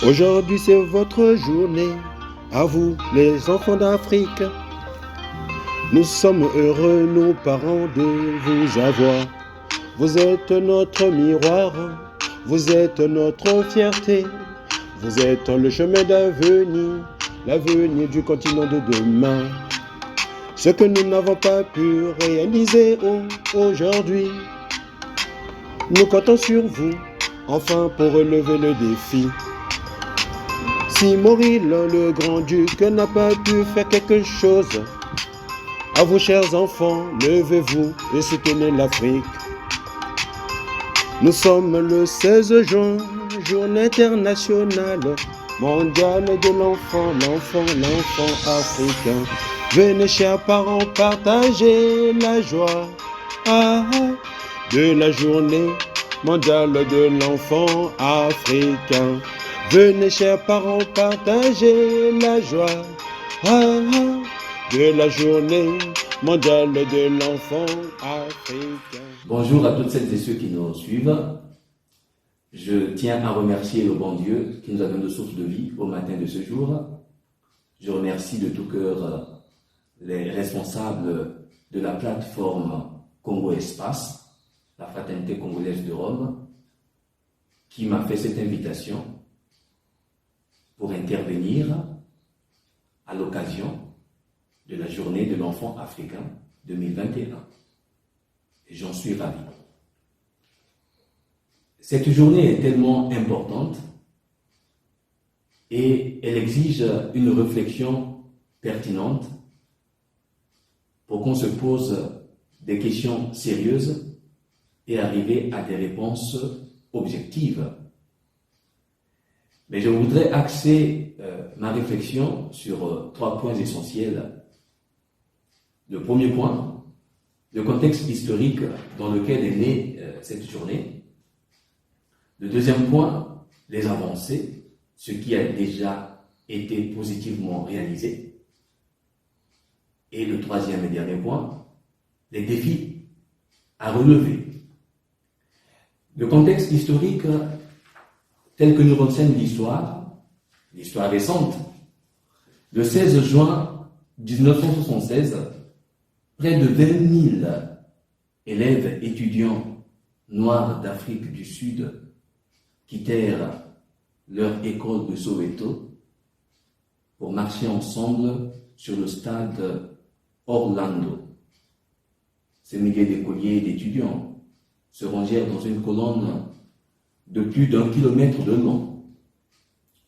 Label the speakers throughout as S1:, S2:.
S1: Aujourd'hui c'est votre journée, à vous les enfants d'Afrique. Nous sommes heureux, nous parents, de vous avoir. Vous êtes notre miroir, vous êtes notre fierté. Vous êtes le chemin d'avenir, l'avenir du continent de demain. Ce que nous n'avons pas pu réaliser aujourd'hui, nous comptons sur vous, enfin pour relever le défi. Si Mauril, le grand-duc, n'a pas pu faire quelque chose, à vous chers enfants, levez-vous et soutenez l'Afrique. Nous sommes le 16 juin, journée internationale mondiale de l'enfant, l'enfant africain. Venez chers parents partager la joie de la journée mondiale de l'enfant africain. Venez chers parents partager la joie de la journée mondiale de l'enfant africain.
S2: Bonjour à toutes celles et ceux qui nous suivent. Je tiens à remercier le bon Dieu qui nous a donné le souffle de vie au matin de ce jour. Je remercie de tout cœur les responsables de la plateforme Congo Espace, la fraternité congolaise de Rome, qui m'a fait cette invitation pour intervenir à l'occasion de la journée de l'enfant africain 2021. Et j'en suis ravi. Cette journée est tellement importante et elle exige une réflexion pertinente pour qu'on se pose des questions sérieuses et arriver à des réponses objectives. Mais je voudrais axer ma réflexion sur 3 points essentiels. Le premier point, le contexte historique dans lequel est née cette journée. Le deuxième point, les avancées, ce qui a déjà été positivement réalisé. Et le troisième et dernier point, les défis à relever. Le contexte historique tel que nous renseigne l'histoire récente, le 16 juin 1976, près de 20 000 élèves étudiants noirs d'Afrique du Sud quittèrent leur école de Soweto pour marcher ensemble sur le stade Orlando. Ces milliers d'écoliers et d'étudiants se rangèrent dans une colonne de plus d'1 kilomètre de long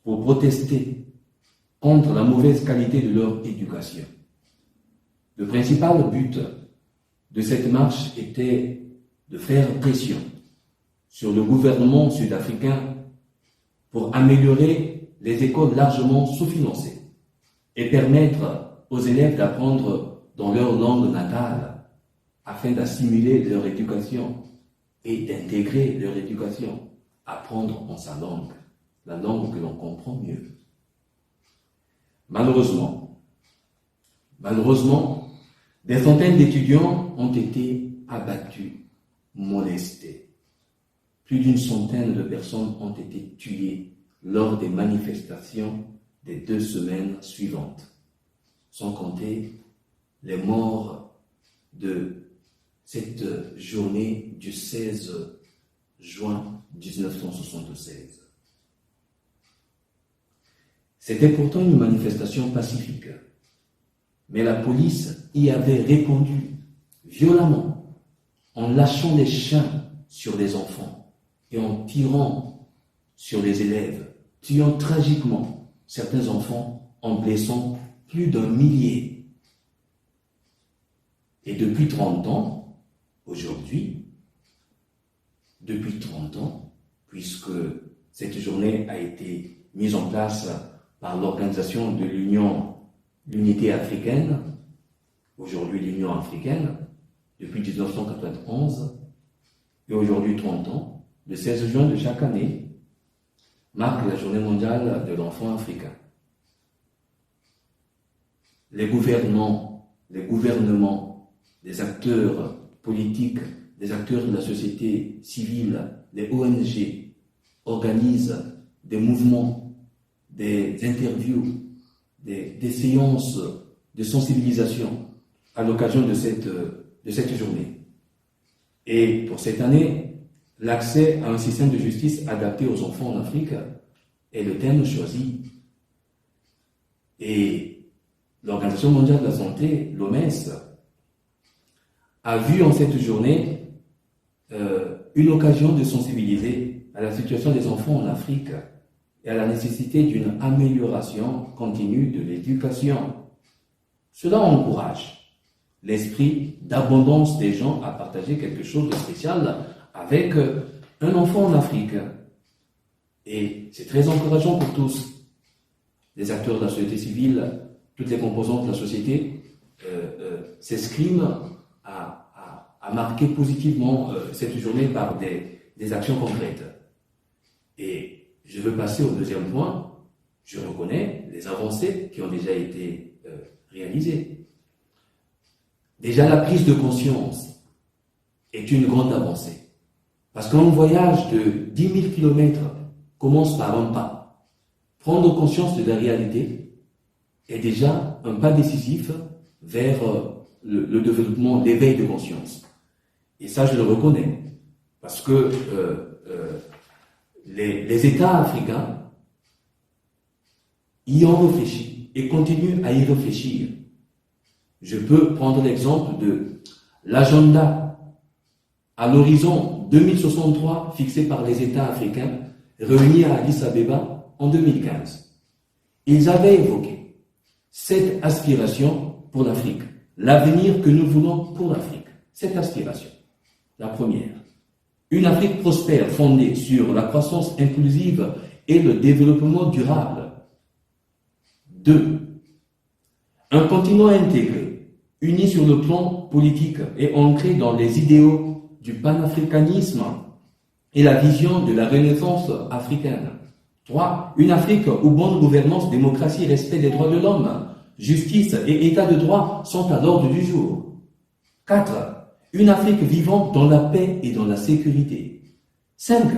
S2: pour protester contre la mauvaise qualité de leur éducation. Le principal but de cette marche était de faire pression sur le gouvernement sud-africain pour améliorer les écoles largement sous-financées et permettre aux élèves d'apprendre dans leur langue natale afin d'assimiler leur éducation et d'intégrer leur éducation, apprendre en sa langue, la langue que l'on comprend mieux. Malheureusement, des centaines d'étudiants ont été abattus, molestés. Plus d'une centaine de personnes ont été tuées lors des manifestations des 2 semaines suivantes, sans compter les morts de cette journée du 16 juin 1976. C'était pourtant une manifestation pacifique, mais la police y avait répondu violemment en lâchant des chiens sur les enfants et en tirant sur les élèves, tuant tragiquement certains enfants en blessant plus d'1 millier. Et depuis 30 ans, aujourd'hui, depuis 30 ans, puisque cette journée a été mise en place par l'organisation de l'unité africaine, aujourd'hui l'Union africaine, depuis 1991, et aujourd'hui 30 ans, le 16 juin de chaque année, marque la journée mondiale de l'enfant africain. Les gouvernements, les acteurs politiques, les acteurs de la société civile, les ONG organisent des mouvements des interviews, des séances de sensibilisation à l'occasion de cette journée. Et pour cette année, l'accès à un système de justice adapté aux enfants en Afrique est le thème choisi. Et l'Organisation mondiale de la santé, l'OMS, a vu en cette journée une occasion de sensibiliser à la situation des enfants en Afrique et à la nécessité d'une amélioration continue de l'éducation. Cela encourage l'esprit d'abondance des gens à partager quelque chose de spécial avec un enfant en Afrique. Et c'est très encourageant pour tous. Les acteurs de la société civile, toutes les composantes de la société s'escriment à marquer positivement cette journée par des actions concrètes. Et je veux passer au deuxième point. Je reconnais les avancées qui ont déjà été réalisées. Déjà, la prise de conscience est une grande avancée. Parce qu'un voyage de 10 000 km commence par un pas. Prendre conscience de la réalité est déjà un pas décisif vers le développement, l'éveil de conscience. Et ça, je le reconnais. Parce que les États africains y ont réfléchi et continuent à y réfléchir. Je peux prendre l'exemple de l'agenda à l'horizon 2063 fixé par les États africains réunis à Addis Abeba en 2015. Ils avaient évoqué cette aspiration pour l'Afrique, l'avenir que nous voulons pour l'Afrique. Cette aspiration, la première. Une Afrique prospère fondée sur la croissance inclusive et le développement durable. 2. Un continent intégré, uni sur le plan politique et ancré dans les idéaux du panafricanisme et la vision de la renaissance africaine. 3. Une Afrique où bonne gouvernance, démocratie, respect des droits de l'homme, justice et état de droit sont à l'ordre du jour. 4. Une Afrique vivante dans la paix et dans la sécurité. 5.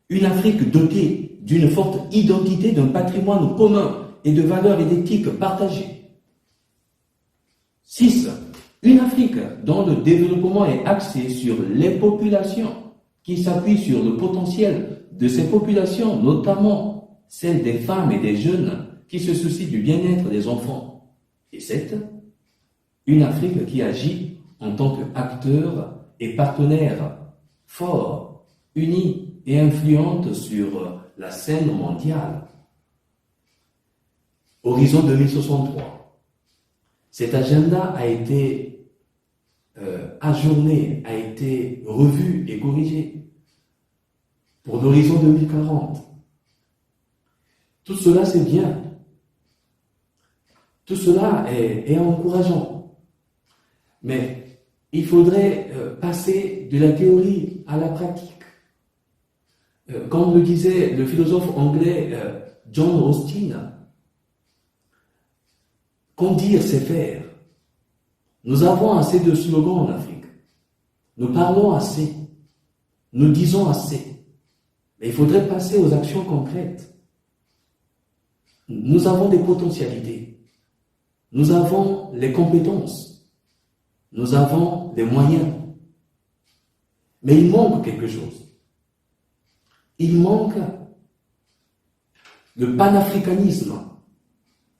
S2: Une Afrique dotée d'une forte identité, d'un patrimoine commun et de valeurs et d'éthique partagées. 6. Une Afrique dont le développement est axé sur les populations, qui s'appuie sur le potentiel de ces populations, notamment celles des femmes et des jeunes qui se soucient du bien-être des enfants. Et 7. Une Afrique qui agit en tant qu'acteur et partenaire fort, uni et influente sur la scène mondiale. Horizon 2063. Cet agenda a été ajourné, a été revu et corrigé pour l'horizon 2040. Tout cela, c'est bien. Tout cela est encourageant. Mais il faudrait passer de la théorie à la pratique. Comme le disait le philosophe anglais John Austin, qu'en dire c'est faire. Nous avons assez de slogans en Afrique. Nous parlons assez. Nous disons assez. Mais il faudrait passer aux actions concrètes. Nous avons des potentialités. Nous avons les compétences. Nous avons les moyens. Mais il manque quelque chose. Il manque le panafricanisme.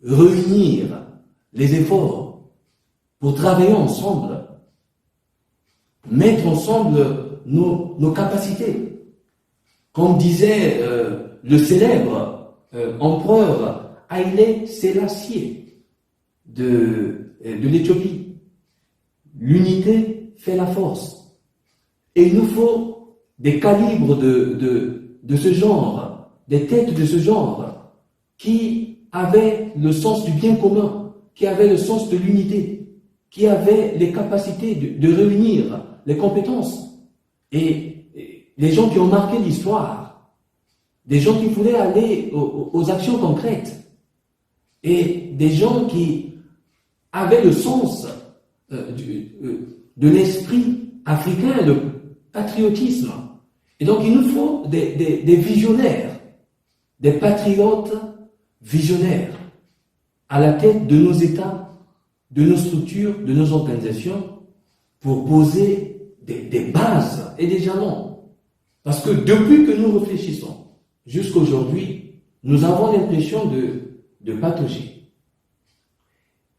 S2: Réunir les efforts pour travailler ensemble, mettre ensemble nos capacités. Comme disait le célèbre empereur Haïlé Sélassié de l'Éthiopie, l'unité fait la force. Et il nous faut des calibres de ce genre, des têtes de ce genre, qui avaient le sens du bien commun, qui avaient le sens de l'unité, qui avaient les capacités de réunir les compétences. Et les gens qui ont marqué l'histoire, des gens qui voulaient aller aux actions concrètes, et des gens qui avaient le sens de l'esprit africain, le patriotisme. Et donc il nous faut des visionnaires, des patriotes visionnaires à la tête de nos États, de nos structures, de nos organisations, pour poser des bases et des jalons. Parce que depuis que nous réfléchissons jusqu'à aujourd'hui, nous avons l'impression de patauger.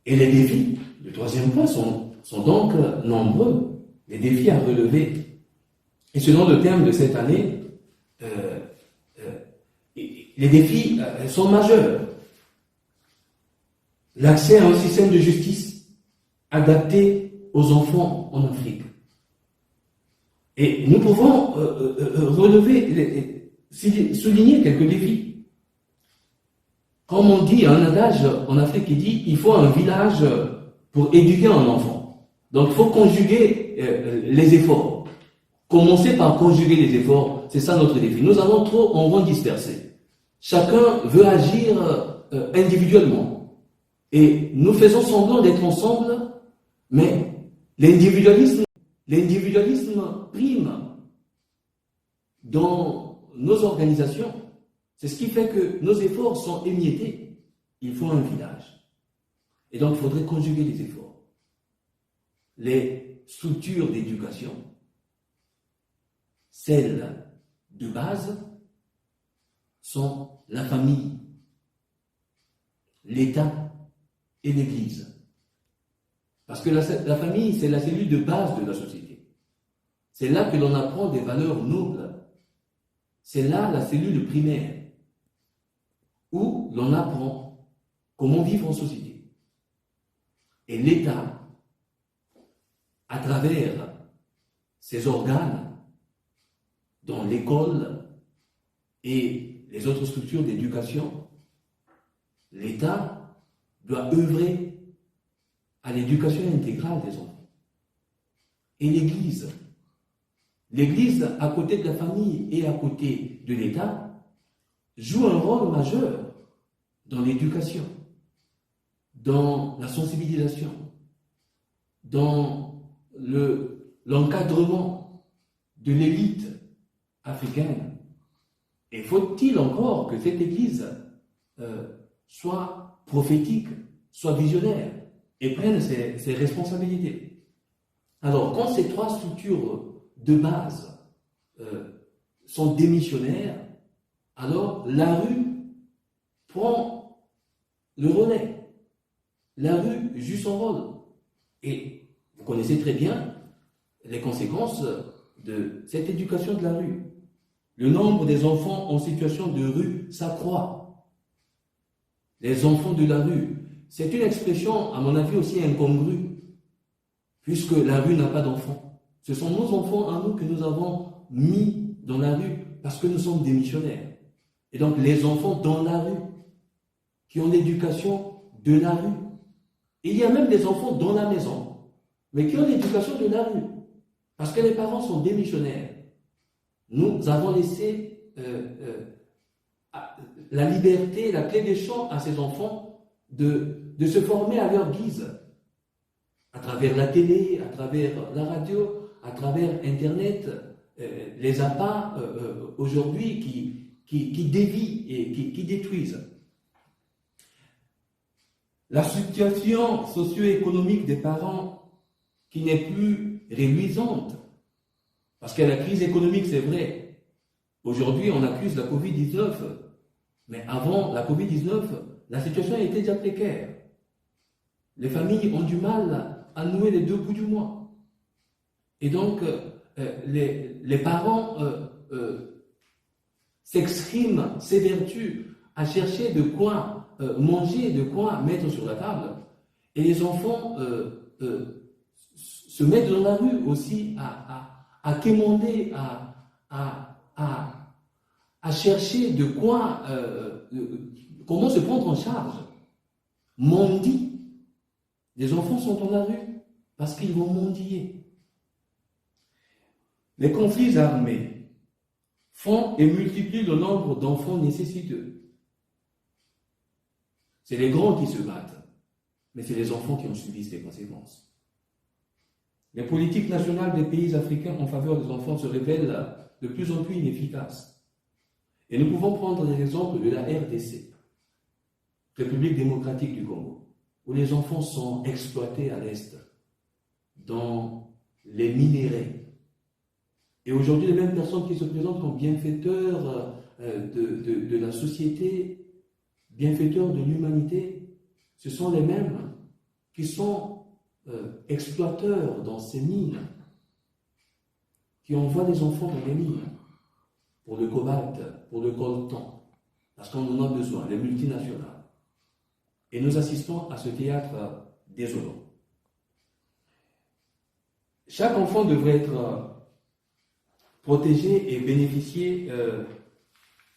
S2: Et les défis, le troisième point, sont donc nombreux, les défis à relever. Et selon le thème de cette année, les défis sont majeurs. L'accès à un système de justice adapté aux enfants en Afrique. Et nous pouvons souligner quelques défis. Comme on dit, un adage en Afrique qui dit il faut un village pour éduquer un enfant. Donc il faut conjuguer les efforts. Commencer par conjuguer les efforts, c'est ça notre défi. Nous allons trop en rond dispersé. Chacun veut agir individuellement. Et nous faisons semblant d'être ensemble, mais l'individualisme prime dans nos organisations. C'est ce qui fait que nos efforts sont émiettés. Il faut un village. Et donc, il faudrait conjuguer les efforts. Les structures d'éducation, celles de base, sont la famille, l'État et l'Église. Parce que la famille, c'est la cellule de base de la société. C'est là que l'on apprend des valeurs nobles. C'est là la cellule primaire où l'on apprend comment vivre en société. Et l'État, à travers ses organes, dont l'école et les autres structures d'éducation, l'État doit œuvrer à l'éducation intégrale des enfants. Et l'Église, à côté de la famille et à côté de l'État, joue un rôle majeur dans l'éducation, dans la sensibilisation, dans l'encadrement de l'élite africaine. Et faut-il encore que cette Église soit prophétique, soit visionnaire et prenne ses responsabilités. Alors, quand ces trois structures de base sont démissionnaires, alors la rue prend le relais. La rue joue son rôle. Et vous connaissez très bien les conséquences de cette éducation de la rue. Le nombre des enfants en situation de rue s'accroît. Les enfants de la rue, c'est une expression, à mon avis, aussi incongrue, puisque la rue n'a pas d'enfants. Ce sont nos enfants à nous que nous avons mis dans la rue, parce que nous sommes des missionnaires. Et donc, les enfants dans la rue, qui ont l'éducation de la rue. Et il y a même des enfants dans la maison, mais qui ont l'éducation de la rue, parce que les parents sont des missionnaires. Nous avons laissé la liberté, la clé des champs à ces enfants de se former à leur guise, à travers la télé, à travers la radio, à travers Internet, les appâts aujourd'hui qui dévient et qui détruisent. La situation socio-économique des parents qui n'est plus réluisante, parce qu'il y a la crise économique, c'est vrai. Aujourd'hui, on accuse la Covid-19, mais avant la Covid-19, la situation était déjà précaire. Les familles ont du mal à nouer les deux bouts du mois. Et donc, les parents s'expriment, s'évertuent à chercher de quoi manger, de quoi mettre sur la table. Et les enfants se mettent dans la rue aussi à quémander, à chercher de quoi, comment se prendre en charge. Mendient. Les enfants sont dans la rue parce qu'ils vont mendier. Les conflits armés font et multiplient le nombre d'enfants nécessiteux. C'est les grands qui se battent, mais c'est les enfants qui en subissent les conséquences. Les politiques nationales des pays africains en faveur des enfants se révèlent de plus en plus inefficaces. Et nous pouvons prendre l'exemple de la RDC. République démocratique du Congo, où les enfants sont exploités à l'Est dans les minéraux. Et aujourd'hui, les mêmes personnes qui se présentent comme bienfaiteurs de la société, bienfaiteurs de l'humanité, ce sont les mêmes qui sont exploiteurs dans ces mines, qui envoient des enfants dans les mines pour le cobalt, pour le coltan, parce qu'on en a besoin, les multinationales. Et nous assistons à ce théâtre désolant. Chaque enfant devrait être protégé et bénéficier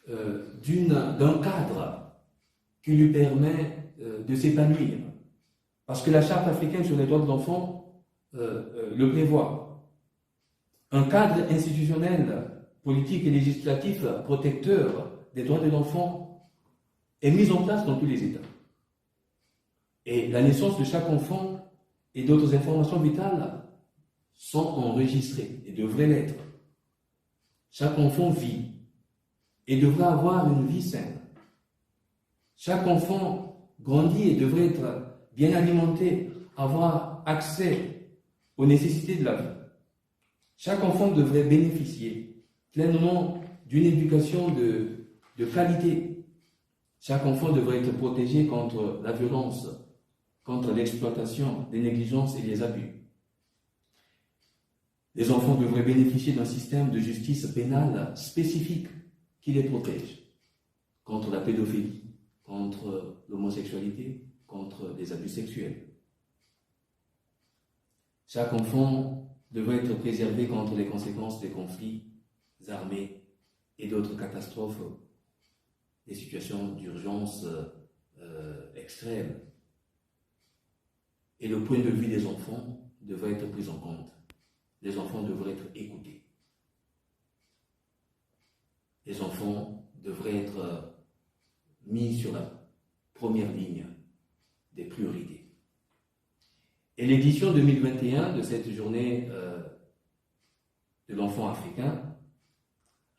S2: d'un cadre qui lui permet de s'épanouir. Parce que la Charte africaine sur les droits de l'enfant le prévoit. Un cadre institutionnel, politique et législatif protecteur des droits de l'enfant est mis en place dans tous les États. Et la naissance de chaque enfant et d'autres informations vitales sont enregistrées et devraient l'être. Chaque enfant vit et devrait avoir une vie saine. Chaque enfant grandit et devrait être bien alimenté, avoir accès aux nécessités de la vie. Chaque enfant devrait bénéficier pleinement d'une éducation de qualité. Chaque enfant devrait être protégé contre la violence, contre l'exploitation, les négligences et les abus. Les enfants devraient bénéficier d'un système de justice pénale spécifique qui les protège contre la pédophilie, contre l'homosexualité, contre les abus sexuels. Chaque enfant devrait être préservé contre les conséquences des conflits armés et d'autres catastrophes, des situations d'urgence extrêmes. Et le point de vue des enfants devrait être pris en compte. Les enfants devraient être écoutés. Les enfants devraient être mis sur la première ligne des priorités. Et l'édition 2021 de cette journée de l'enfant africain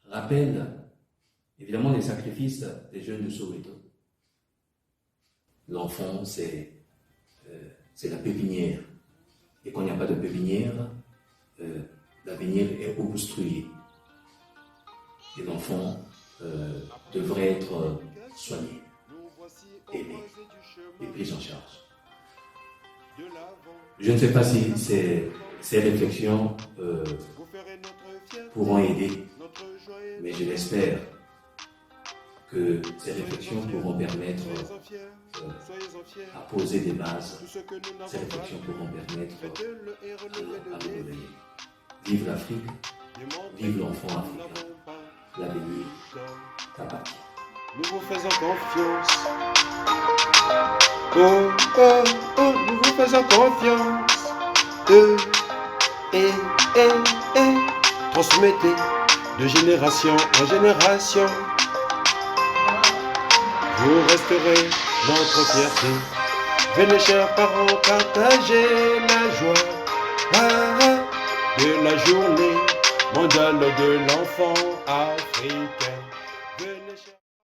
S2: rappelle évidemment les sacrifices des jeunes de Soweto. L'enfant, c'est la pépinière. Et quand il n'y a pas de pépinière, l'avenir est obstrué. Et l'enfant devrait être soigné, aimé et pris en charge. Je ne sais pas si ces réflexions pourront aider, mais je l'espère que ces réflexions pourront permettre à poser des bases. Ces réflexions pourront permettre à nous réveiller. Vive l'Afrique, vive l'enfant africain, l'avenir t'appartient.
S1: Nous vous faisons confiance. Oh, oh, oh, nous vous faisons confiance. Transmettez de génération en génération. Vous resterez notre fierté. Venez, chers parents, partager la joie de la journée mondiale de l'enfant africain.